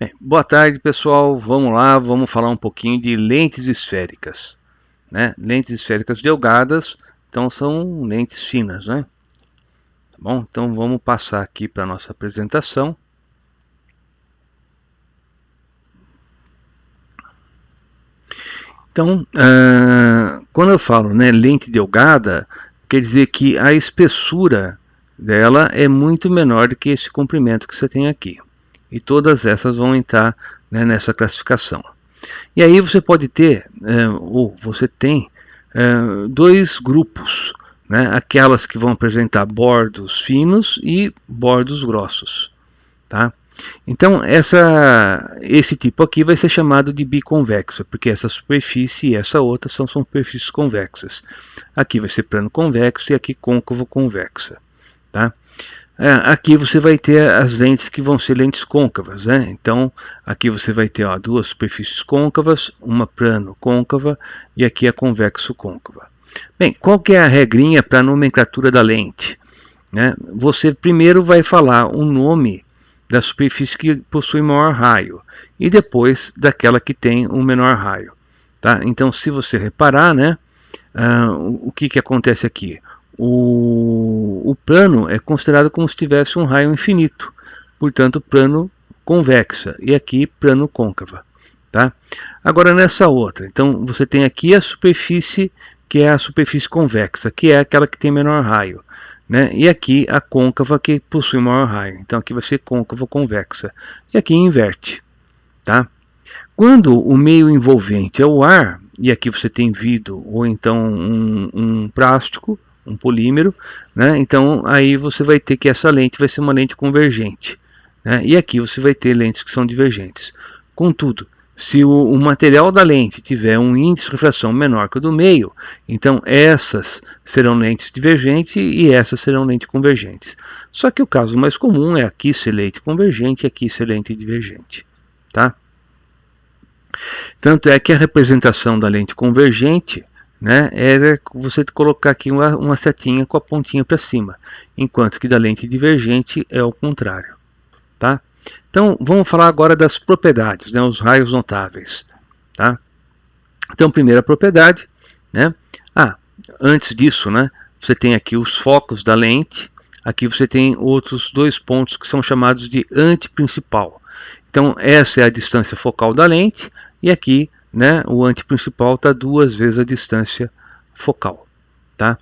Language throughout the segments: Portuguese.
Bem, boa tarde, pessoal. Vamos lá, vamos falar um pouquinho de lentes esféricas, né? Lentes esféricas delgadas, então são lentes finas, né? Tá bom? Então vamos passar aqui para a nossa apresentação. Então, quando eu falo, né, lente delgada, quer dizer que a espessura dela é muito menor do que esse comprimento que você tem aqui. E todas essas vão entrar, né, nessa classificação. E aí você pode ter, ou você tem, dois grupos, né? Aquelas que vão apresentar bordos finos e bordos grossos. Tá? Então esse tipo aqui vai ser chamado de biconvexa, porque essa superfície e essa outra são superfícies convexas. Aqui vai ser plano convexo e aqui côncavo convexa. Tá? Aqui você vai ter as lentes que vão ser lentes côncavas, né? Então, aqui você vai ter duas superfícies côncavas, uma plano côncava e aqui a convexo côncava. Bem, qual que é a regrinha para a nomenclatura da lente? Né? Você primeiro vai falar o nome da superfície que possui maior raio e depois daquela que tem um menor raio. Tá? Então, se você reparar, né, o que acontece aqui? O plano é considerado como se tivesse um raio infinito, portanto plano convexa, e aqui plano côncava. Tá? Agora nessa outra, então você tem aqui a superfície que é a superfície convexa, que é aquela que tem menor raio, né? E aqui a côncava que possui maior raio, então aqui vai ser côncava convexa, e aqui inverte. Tá? Quando o meio envolvente é o ar, e aqui você tem vidro ou então um plástico, um polímero, né? Então aí você vai ter que essa lente vai ser uma lente convergente, né? E aqui você vai ter lentes que são divergentes. Contudo, se o material da lente tiver um índice de refração menor que o do meio, então essas serão lentes divergentes e essas serão lentes convergentes. Só que o caso mais comum é aqui ser lente convergente e aqui ser lente divergente. Tá? Tanto é que a representação da lente convergente, né, é você colocar aqui uma setinha com a pontinha para cima, enquanto que da lente divergente é o contrário. Tá? Então vamos falar agora das propriedades, né, os raios notáveis. Tá? Então, primeira propriedade, né? Antes disso, né, você tem aqui os focos da lente, aqui você tem outros dois pontos que são chamados de antiprincipal. Então, essa é a distância focal da lente, e aqui, né, o antiprincipal está duas vezes a distância focal. Tá?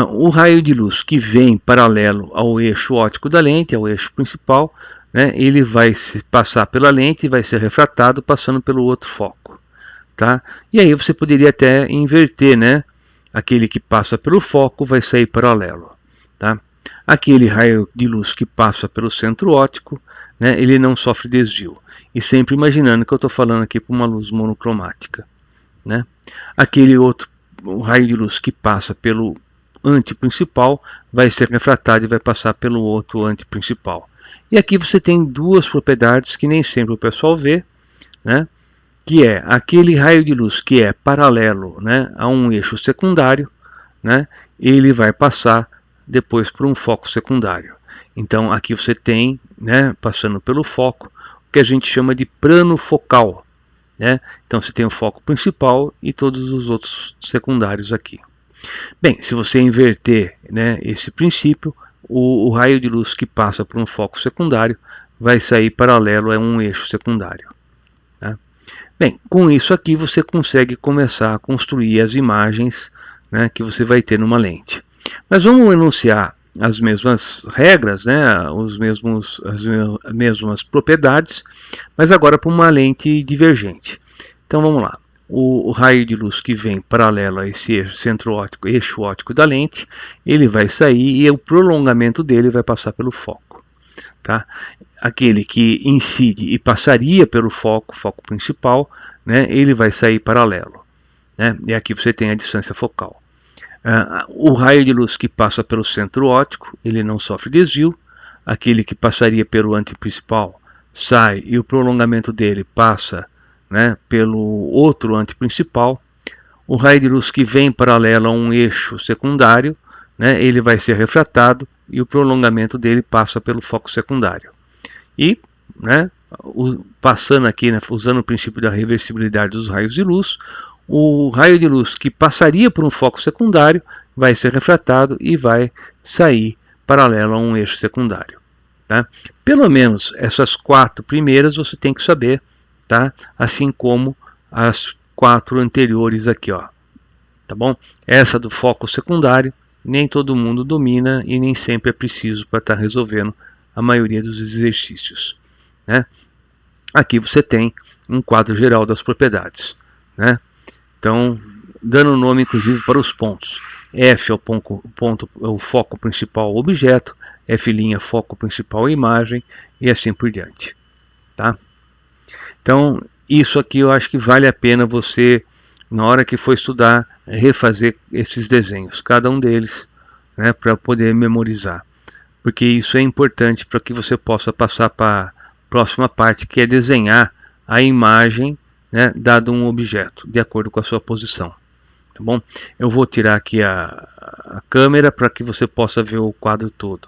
O raio de luz que vem paralelo ao eixo óptico da lente, ao eixo principal, né, ele vai passar pela lente e vai ser refratado passando pelo outro foco. Tá? E aí você poderia até inverter, né? Aquele que passa pelo foco vai sair paralelo. Tá? Aquele raio de luz que passa pelo centro óptico, né, ele não sofre desvio. E sempre imaginando que eu estou falando aqui para uma luz monocromática. Né? Aquele outro raio de luz que passa pelo antiprincipal vai ser refratado e vai passar pelo outro antiprincipal. E aqui você tem duas propriedades que nem sempre o pessoal vê, né? Que é aquele raio de luz que é paralelo, né, a um eixo secundário, né, ele vai passar depois por um foco secundário. Então aqui você tem, né, passando pelo foco, o que a gente chama de plano focal. Né? Então você tem o foco principal e todos os outros secundários aqui. Bem, se você inverter, né, esse princípio, o raio de luz que passa por um foco secundário vai sair paralelo a um eixo secundário. Tá? Bem, com isso aqui você consegue começar a construir as imagens, né, que você vai ter numa lente. Mas vamos enunciar as mesmas regras, né, as mesmas propriedades, mas agora para uma lente divergente. Então vamos lá. O raio de luz que vem paralelo a esse eixo óptico da lente, ele vai sair e o prolongamento dele vai passar pelo foco. Tá? Aquele que incide e passaria pelo foco principal, né, ele vai sair paralelo. Né? E aqui você tem a distância focal. O raio de luz que passa pelo centro óptico, ele não sofre desvio. Aquele que passaria pelo antiprincipal sai e o prolongamento dele passa, né, pelo outro antiprincipal. O raio de luz que vem paralelo a um eixo secundário, né, ele vai ser refratado e o prolongamento dele passa pelo foco secundário. E, né, passando aqui, né, usando o princípio da reversibilidade dos raios de luz, o raio de luz que passaria por um foco secundário vai ser refratado e vai sair paralelo a um eixo secundário. Tá? Pelo menos essas 4 primeiras você tem que saber, tá? Assim como as 4 anteriores aqui, ó. Tá bom? Essa do foco secundário nem todo mundo domina e nem sempre é preciso para estar resolvendo a maioria dos exercícios, né? Aqui você tem um quadro geral das propriedades, né? Então, dando nome inclusive para os pontos. F é o foco principal objeto, F' foco principal imagem e assim por diante. Tá? Então, isso aqui eu acho que vale a pena você, na hora que for estudar, refazer esses desenhos, cada um deles, né, para poder memorizar. Porque isso é importante para que você possa passar para a próxima parte, que é desenhar a imagem, né, dado um objeto, de acordo com a sua posição. Tá bom? Eu vou tirar aqui a câmera para que você possa ver o quadro todo.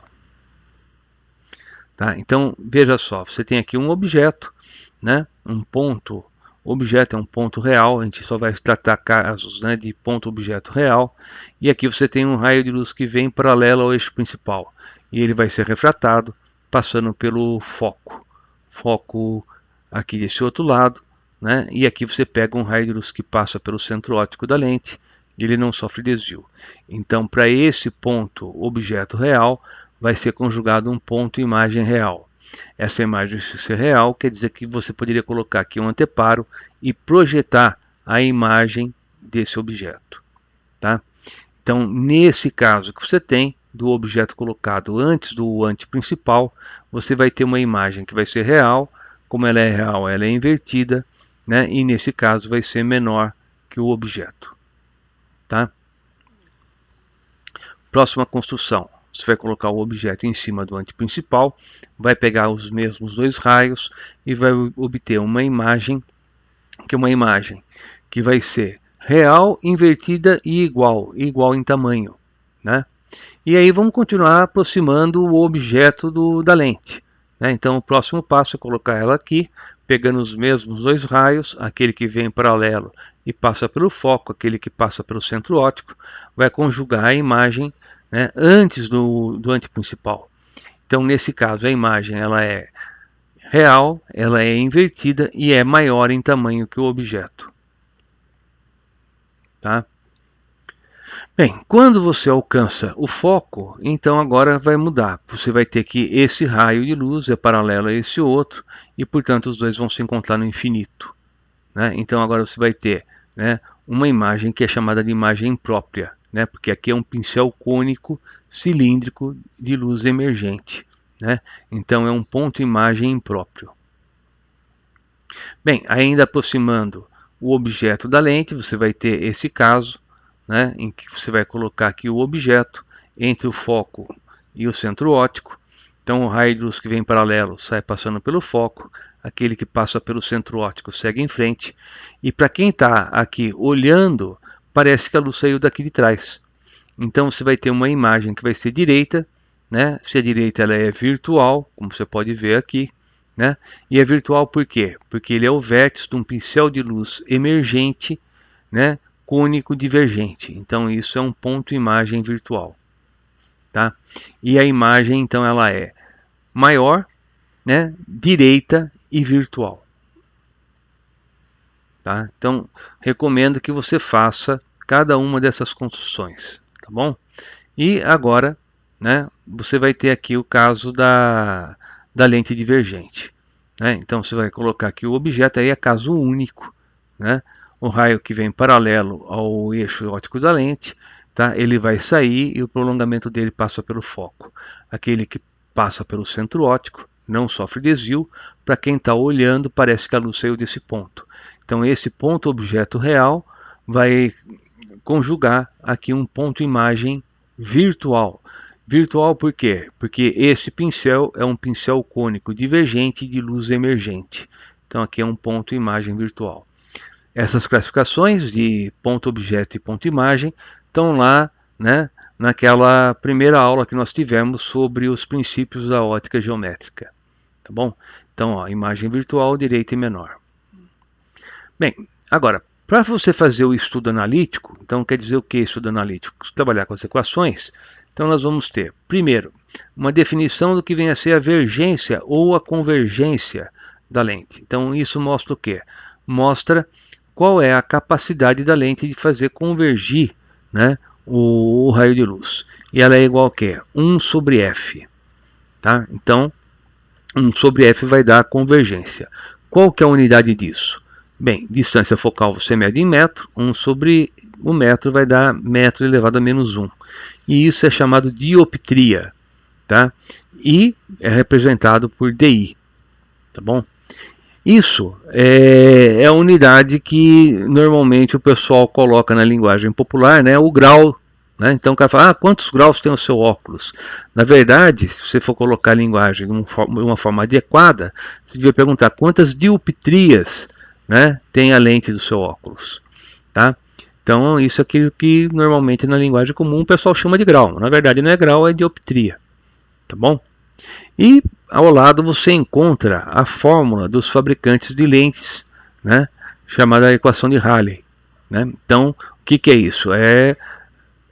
Tá? Então, veja só, você tem aqui um objeto, né? Um ponto, objeto é um ponto real, a gente só vai tratar casos, né, de ponto objeto real, e aqui você tem um raio de luz que vem paralelo ao eixo principal, e ele vai ser refratado passando pelo foco aqui desse outro lado, né? E aqui você pega um raio de luz que passa pelo centro óptico da lente, e ele não sofre desvio. Então, para esse ponto objeto real, vai ser conjugado um ponto imagem real. Essa imagem ser real quer dizer que você poderia colocar aqui um anteparo e projetar a imagem desse objeto. Tá? Então, nesse caso que você tem do objeto colocado antes do anteprincipal, você vai ter uma imagem que vai ser real. Como ela é real, ela é invertida, né? E nesse caso vai ser menor que o objeto. Tá? Próxima construção. Você vai colocar o objeto em cima do anteprincipal, vai pegar os mesmos 2 raios e vai obter uma imagem que vai ser real, invertida e igual em tamanho, né? E aí vamos continuar aproximando o objeto da lente, né? Então o próximo passo é colocar ela aqui, pegando os mesmos 2 raios, aquele que vem paralelo e passa pelo foco, aquele que passa pelo centro óptico, vai conjugar a imagem, né, antes do anteprincipal. Então, nesse caso, a imagem ela é real, ela é invertida e é maior em tamanho que o objeto. Tá? Bem, quando você alcança o foco, então agora vai mudar. Você vai ter que esse raio de luz é paralelo a esse outro e, portanto, os dois vão se encontrar no infinito. Né? Então agora você vai ter, né, uma imagem que é chamada de imagem própria, né? Porque aqui é um pincel cônico cilíndrico de luz emergente, né? Então é um ponto imagem impróprio. Bem, ainda aproximando o objeto da lente, você vai ter esse caso, né, em que você vai colocar aqui o objeto entre o foco e o centro óptico. Então o raio de luz que vem paralelo sai passando pelo foco, aquele que passa pelo centro óptico segue em frente, e para quem está aqui olhando, parece que a luz saiu daqui de trás. Então você vai ter uma imagem que vai ser direita, né? Se a direita ela é virtual, como você pode ver aqui, né? E é virtual por quê? Porque ele é o vértice de um pincel de luz emergente, né, cônico divergente. Então isso é um ponto imagem virtual. Tá? E a imagem então ela é maior, né, direita e virtual. Tá? Então recomendo que você faça cada uma dessas construções, tá bom? E agora, né, você vai ter aqui o caso da lente divergente, né? Então você vai colocar aqui o objeto, aí é caso único, né? O raio que vem paralelo ao eixo óptico da lente, tá? Ele vai sair e o prolongamento dele passa pelo foco. Aquele que passa pelo centro óptico não sofre desvio. Para quem está olhando, parece que a luz saiu desse ponto. Então esse ponto objeto real vai conjugar aqui um ponto imagem virtual. Virtual por quê? Porque esse pincel é um pincel cônico divergente de luz emergente. Então aqui é um ponto imagem virtual. Essas classificações de ponto objeto e ponto imagem estão lá, né, naquela primeira aula que nós tivemos sobre os princípios da ótica geométrica. Tá bom? Então, ó, imagem virtual, direita e menor. Bem, agora, para você fazer o estudo analítico, então quer dizer o que estudo analítico? Trabalhar com as equações. Então nós vamos ter, primeiro, uma definição do que vem a ser a vergência ou a convergência da lente. Então isso mostra o quê? Mostra qual é a capacidade da lente de fazer convergir, né, o raio de luz. E ela é igual a quê? 1 sobre f. Tá? Então, 1 sobre f vai dar a convergência. Qual que é a unidade disso? Bem, distância focal você mede em metro, 1 sobre o metro vai dar metro elevado a menos 1. E isso é chamado dioptria, tá? E é representado por DI, tá bom? Isso é a unidade que normalmente o pessoal coloca na linguagem popular, né? O grau, né? Então o cara fala, quantos graus tem o seu óculos? Na verdade, se você for colocar a linguagem de uma forma adequada, você devia perguntar quantas dioptrias, né, tem a lente do seu óculos, tá? Então isso é aquilo que normalmente na linguagem comum o pessoal chama de grau. Na verdade não é grau, é dioptria, tá bom? E ao lado você encontra a fórmula dos fabricantes de lentes, né, chamada equação de Rayleigh, né? Então o que é isso?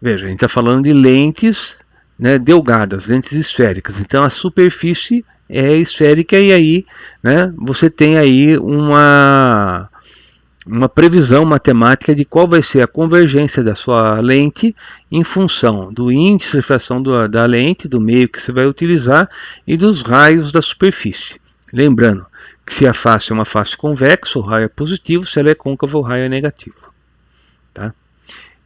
Veja, a gente está falando de lentes, né, delgadas, lentes esféricas. Então a superfície é esférica e aí, né, você tem aí uma previsão matemática de qual vai ser a convergência da sua lente em função do índice de refração da lente, do meio que você vai utilizar e dos raios da superfície. Lembrando que se a face é uma face convexa, o raio é positivo, se ela é côncava, o raio é negativo. Tá?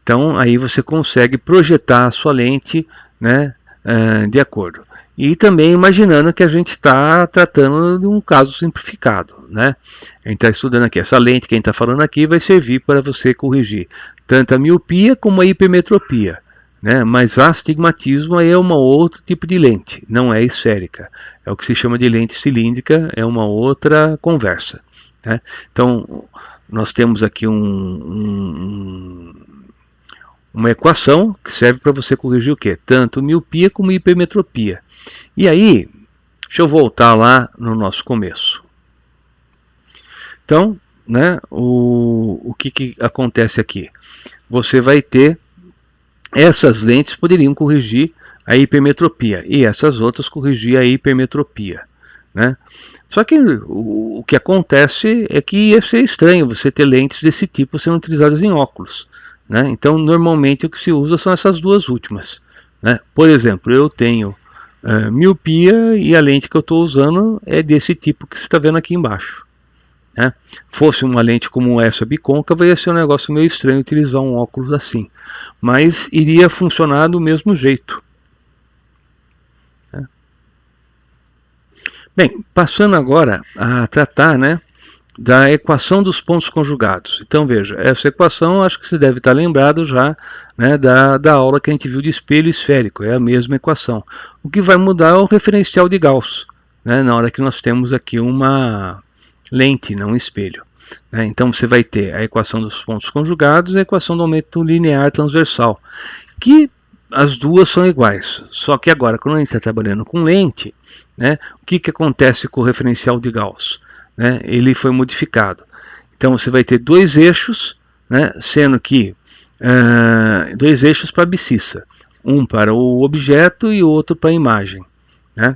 Então aí você consegue projetar a sua lente, né, de acordo. E também imaginando que a gente está tratando de um caso simplificado, né? A gente está estudando aqui, essa lente que a gente está falando aqui vai servir para você corrigir tanto a miopia como a hipermetropia, né? Mas astigmatismo é um outro tipo de lente, não é esférica. É o que se chama de lente cilíndrica, é uma outra conversa, né? Então, nós temos aqui uma equação que serve para você corrigir o quê? Tanto miopia como hipermetropia. E aí, deixa eu voltar lá no nosso começo. Então, né, o que acontece aqui? Você vai ter, essas lentes poderiam corrigir a hipermetropia e essas outras corrigir a hipermetropia, né? Só que o que acontece é que ia ser estranho você ter lentes desse tipo sendo utilizadas em óculos, né? Então, normalmente o que se usa são essas duas últimas, né? Por exemplo, eu tenho miopia e a lente que eu estou usando é desse tipo que você está vendo aqui embaixo, né? Fosse uma lente como essa bicôncava, ia ser um negócio meio estranho utilizar um óculos assim, mas iria funcionar do mesmo jeito, né? Bem, passando agora a tratar, né, da equação dos pontos conjugados. Então veja, essa equação acho que você deve estar lembrado já, né, da aula que a gente viu de espelho esférico, é a mesma equação. O que vai mudar é o referencial de Gauss, né, na hora que nós temos aqui uma lente, não um espelho, né? Então você vai ter a equação dos pontos conjugados e a equação do aumento linear transversal, que as duas são iguais, só que agora quando a gente está trabalhando com lente, né, o que acontece com o referencial de Gauss? Né, ele foi modificado. Então você vai ter dois eixos, né, sendo que dois eixos para a abscissa, um para o objeto e outro para a imagem, né?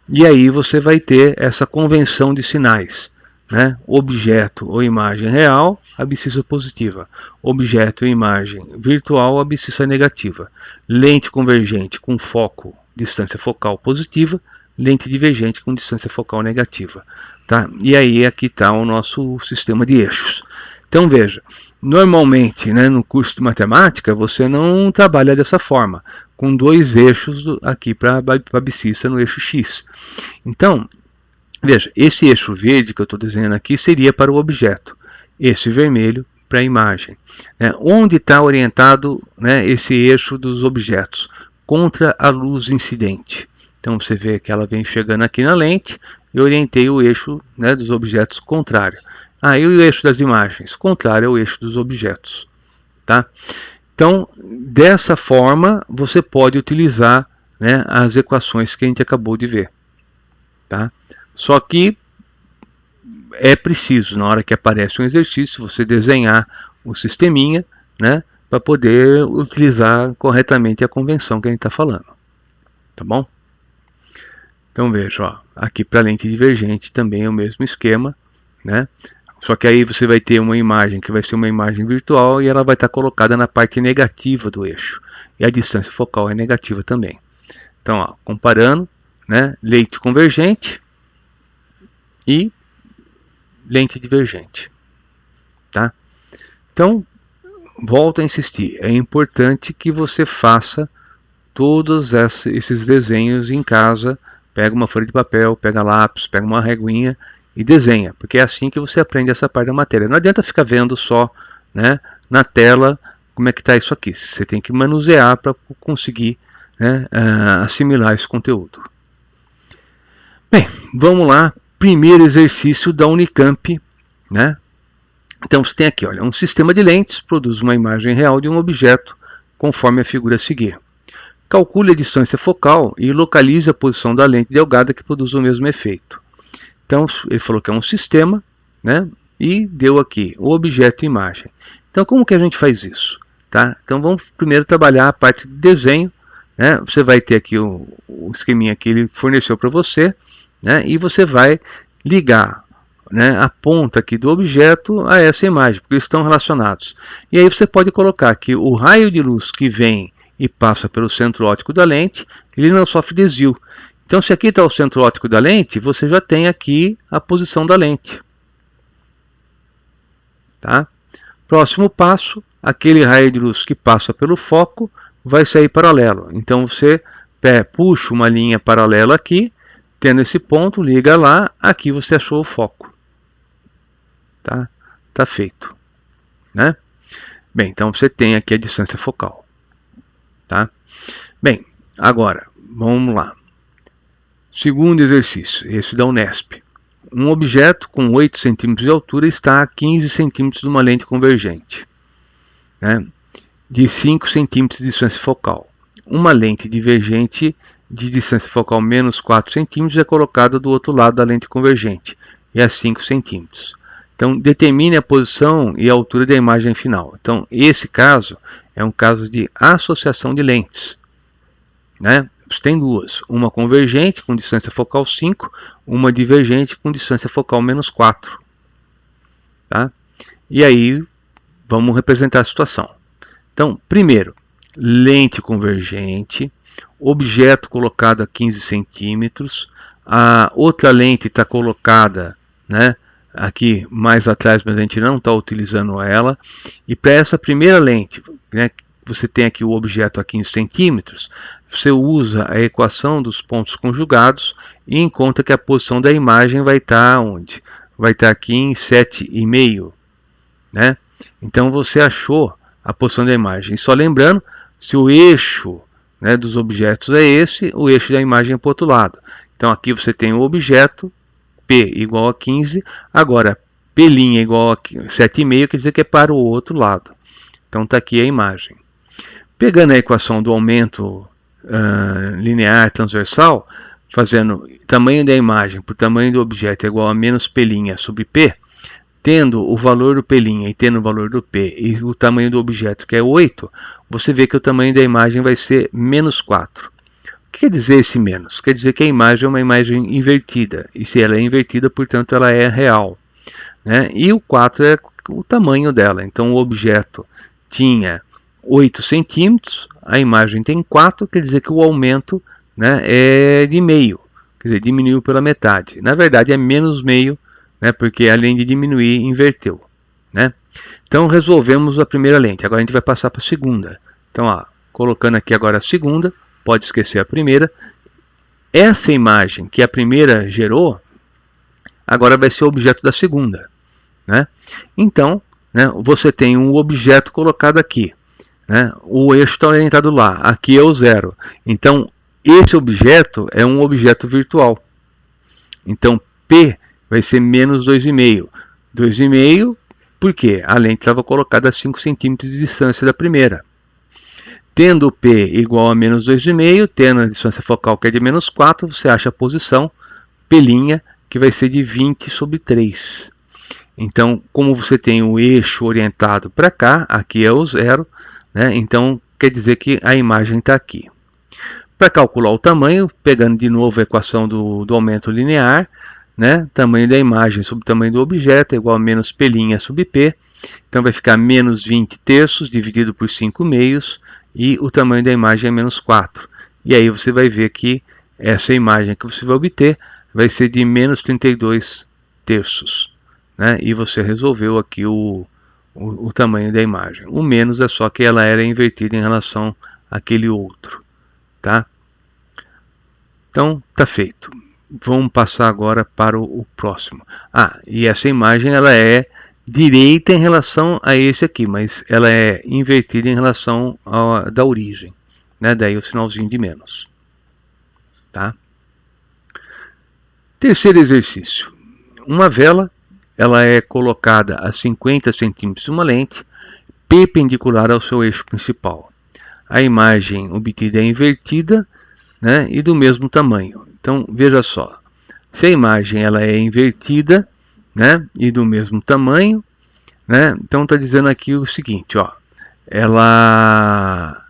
E aí você vai ter essa convenção de sinais, né? Objeto ou imagem real, abscissa positiva. Objeto ou imagem virtual, abscissa negativa. Lente convergente com foco, distância focal positiva, lente divergente com distância focal negativa. Tá? E aí aqui está o nosso sistema de eixos. Então veja, normalmente, né, no curso de matemática você não trabalha dessa forma, com dois eixos aqui para a abscissa no eixo X. Então, veja, esse eixo verde que eu estou desenhando aqui seria para o objeto, esse vermelho para a imagem, né? Onde está orientado, né, esse eixo dos objetos? Contra a luz incidente. Então você vê que ela vem chegando aqui na lente, eu orientei o eixo, né, dos objetos contrário. E o eixo das imagens? Contrário ao eixo dos objetos. Tá? Então, dessa forma, você pode utilizar, né, as equações que a gente acabou de ver. Tá? Só que é preciso, na hora que aparece um exercício, você desenhar o sisteminha, né, para poder utilizar corretamente a convenção que a gente está falando. Tá bom? Então veja, ó, aqui para lente divergente também é o mesmo esquema, né? Só que aí você vai ter uma imagem que vai ser uma imagem virtual e ela vai estar colocada na parte negativa do eixo. E a distância focal é negativa também. Então, ó, comparando, né, lente convergente e lente divergente. Tá? Então, volto a insistir, é importante que você faça todos esses desenhos em casa. Pega uma folha de papel, pega lápis, pega uma reguinha e desenha, porque é assim que você aprende essa parte da matéria. Não adianta ficar vendo só, né, na tela como é que está isso aqui. Você tem que manusear para conseguir, né, assimilar esse conteúdo. Bem, vamos lá. Primeiro exercício da Unicamp, né? Então você tem aqui, olha, um sistema de lentes produz uma imagem real de um objeto conforme a figura a seguir. Calcule a distância focal e localize a posição da lente delgada que produz o mesmo efeito. Então ele falou que é um sistema, né? E deu aqui o objeto e imagem. Então como que a gente faz isso? Tá? Então vamos primeiro trabalhar a parte de desenho, né? Você vai ter aqui o esqueminha que ele forneceu para você, né? E você vai ligar, né, a ponta aqui do objeto a essa imagem, porque eles estão relacionados. E aí você pode colocar que o raio de luz que vem e passa pelo centro óptico da lente, ele não sofre desvio. Então se aqui está o centro óptico da lente, você já tem aqui a posição da lente. Tá? Próximo passo, aquele raio de luz que passa pelo foco vai sair paralelo. Então você puxa uma linha paralela aqui, tendo esse ponto, liga lá, aqui você achou o foco. Tá? Tá feito. Né? Bem, então você tem aqui a distância focal. Tá? Bem, agora, vamos lá. Segundo exercício, esse da Unesp. Um objeto com 8 centímetros de altura está a 15 centímetros de uma lente convergente, né, de 5 centímetros de distância focal. Uma lente divergente de distância focal menos 4 centímetros é colocada do outro lado da lente convergente, e a 5 centímetros. Então, determine a posição e a altura da imagem final. Então, esse caso é um caso de associação de lentes, né? Você tem duas, uma convergente com distância focal 5, uma divergente com distância focal menos 4. Tá? E aí, vamos representar a situação. Então, primeiro, lente convergente, objeto colocado a 15 centímetros, a outra lente está colocada, né, aqui mais atrás, mas a gente não está utilizando ela. E para essa primeira lente, né, você tem aqui o objeto a 15 centímetros, você usa a equação dos pontos conjugados e encontra que a posição da imagem vai estar onde? Vai estar aqui em 7,5, né? Então você achou a posição da imagem. E só lembrando, se o eixo, né, dos objetos é esse, o eixo da imagem é para o outro lado. Então aqui você tem o objeto, P igual a 15, agora P' igual a 7,5, quer dizer que é para o outro lado. Então está aqui a imagem. Pegando a equação do aumento linear transversal, fazendo tamanho da imagem por tamanho do objeto é igual a menos P' sobre P, tendo o valor do P' e tendo o valor do P e o tamanho do objeto, que é 8, você vê que o tamanho da imagem vai ser menos 4. O que quer dizer esse menos? Quer dizer que a imagem é uma imagem invertida, e se ela é invertida, portanto, ela é real. Né? E o 4 é o tamanho dela, então o objeto tinha 8 centímetros, a imagem tem 4, quer dizer que o aumento, né, é de meio, quer dizer, diminuiu pela metade. Na verdade é menos meio, né, porque além de diminuir, inverteu. Né? Então resolvemos a primeira lente, agora a gente vai passar para a segunda. Então, ó, colocando aqui agora a segunda, pode esquecer a primeira. Essa imagem que a primeira gerou, agora vai ser o objeto da segunda. Né? Então, né, você tem um objeto colocado aqui. Né? O eixo está orientado lá, aqui é o 0. Então, esse objeto é um objeto virtual. Então, P vai ser menos 2,5. 2,5, por quê? A lente estava colocada a 5 centímetros de distância da primeira. Tendo P igual a menos 2,5, tendo a distância focal que é de menos 4, você acha a posição, P', que vai ser de 20 sobre 3. Então, como você tem o eixo orientado para cá, aqui é o zero, né? Então quer dizer que a imagem está aqui. Para calcular o tamanho, pegando de novo a equação do aumento linear, né? Tamanho da imagem sobre o tamanho do objeto é igual a menos P' sobre P. Então vai ficar menos 20 terços dividido por 5 meios, e o tamanho da imagem é menos 4. E aí você vai ver que essa imagem que você vai obter vai ser de menos 32 terços. Né? E você resolveu aqui o tamanho da imagem. O menos é só que ela era invertida em relação àquele outro. Tá? Então, está feito. Vamos passar agora para o próximo. E essa imagem ela é direita em relação a esse aqui, mas ela é invertida em relação da origem. Né? Daí o sinalzinho de menos. Tá? Terceiro exercício. Uma vela, ela é colocada a 50 centímetros de uma lente, perpendicular ao seu eixo principal. A imagem obtida é invertida, né, e do mesmo tamanho. Então, veja só, se a imagem ela é invertida, né, e do mesmo tamanho, né, então está dizendo aqui o seguinte, ó, a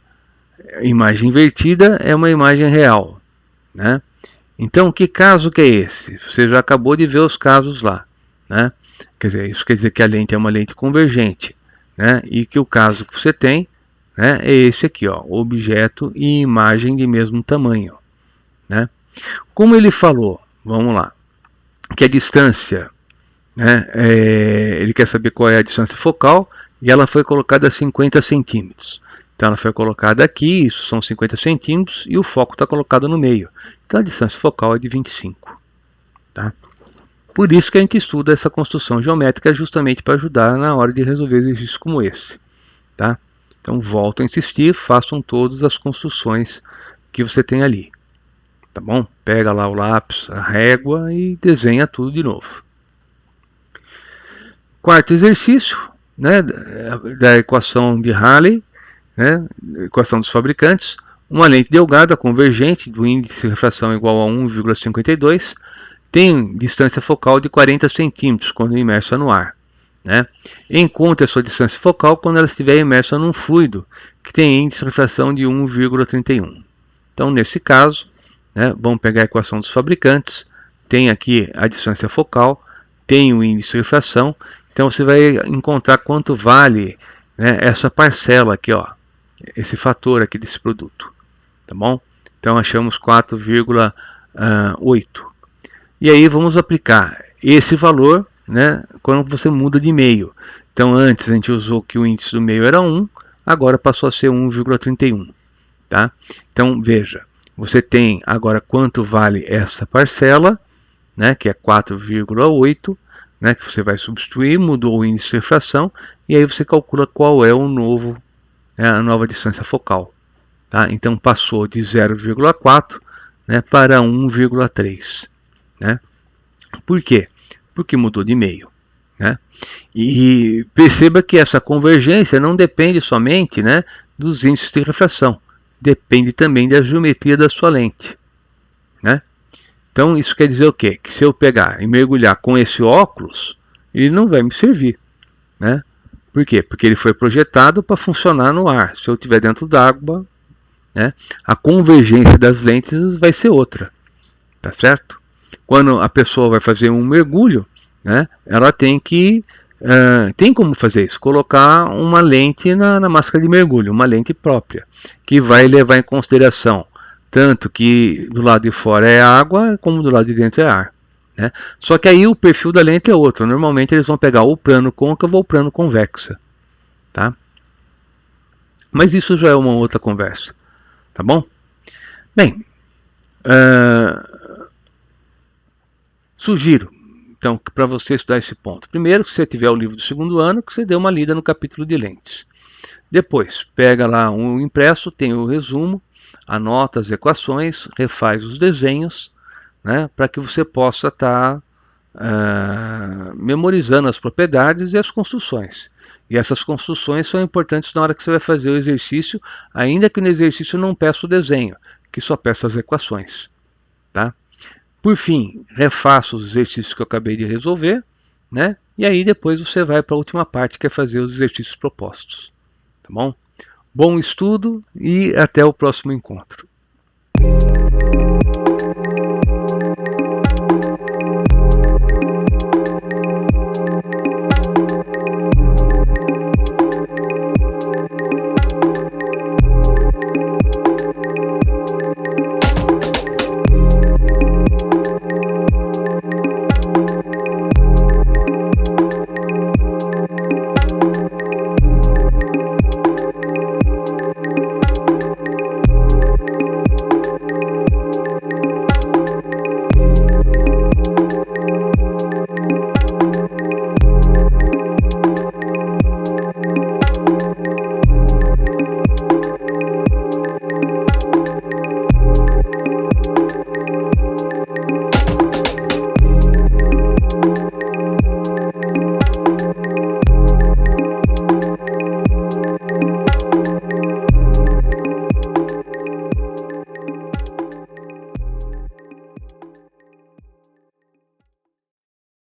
imagem invertida é uma imagem real, né? Então, que caso que é esse? Você já acabou de ver os casos lá, né? Quer dizer, isso quer dizer que a lente é uma lente convergente, né? E que o caso que você tem, né, é esse aqui, ó, objeto e imagem de mesmo tamanho, né? Como ele falou, vamos lá, que a distância, né, ele quer saber qual é a distância focal, e ela foi colocada a 50 centímetros. Então ela foi colocada aqui, isso são 50 centímetros, e o foco está colocado no meio. Então a distância focal é de 25. Tá? Por isso que a gente estuda essa construção geométrica, justamente para ajudar na hora de resolver exercícios como esse. Tá? Então volto a insistir, façam todas as construções que você tem ali. Tá bom? Pega lá o lápis, a régua e desenha tudo de novo. Quarto exercício, né, da equação de Rayleigh, né, equação dos fabricantes. Uma lente delgada convergente do índice de refração igual a 1,52 tem distância focal de 40 centímetros quando imersa no ar. Né? Encontre a sua distância focal quando ela estiver imersa num fluido que tem índice de refração de 1,31. Então, nesse caso, né, vamos pegar a equação dos fabricantes, tem aqui a distância focal, tem o índice de refração, então você vai encontrar quanto vale, né, essa parcela aqui, ó, esse fator aqui desse produto, tá bom? Então achamos 4,8. E aí vamos aplicar esse valor, né, quando você muda de meio. Então antes a gente usou que o índice do meio era 1, agora passou a ser 1,31. Tá? Então veja, você tem agora quanto vale essa parcela, né, que é 4,8, né, que você vai substituir, mudou o índice de refração, e aí você calcula qual é o novo, né, a nova distância focal. Tá? Então passou de 0,4, né, para 1,3. Né? Por quê? Porque mudou de meio. Né? E perceba que essa convergência não depende somente, né, dos índices de refração, depende também da geometria da sua lente. Né? Então isso quer dizer o quê? Que se eu pegar e mergulhar com esse óculos, ele não vai me servir. Né? Por quê? Porque ele foi projetado para funcionar no ar. Se eu estiver dentro d'água, né, a convergência das lentes vai ser outra. Tá certo? Quando a pessoa vai fazer um mergulho, né, ela tem que... tem como fazer isso, colocar uma lente na máscara de mergulho, uma lente própria, que vai levar em consideração tanto que do lado de fora é água, como do lado de dentro é ar. Né? Só que aí o perfil da lente é outro, normalmente eles vão pegar o plano côncavo ou o plano convexa. Tá? Mas isso já é uma outra conversa. Tá bom? Bem, sugiro então, para você estudar esse ponto, primeiro, se você tiver o livro do segundo ano, que você dê uma lida no capítulo de lentes. Depois, pega lá um impresso, tem o resumo, anota as equações, refaz os desenhos, né, para que você possa estar memorizando as propriedades e as construções. E essas construções são importantes na hora que você vai fazer o exercício, ainda que no exercício não peça o desenho, que só peça as equações. Tá? Por fim, refaça os exercícios que eu acabei de resolver, né? E aí depois você vai para a última parte, que é fazer os exercícios propostos. Tá bom? Bom estudo e até o próximo encontro.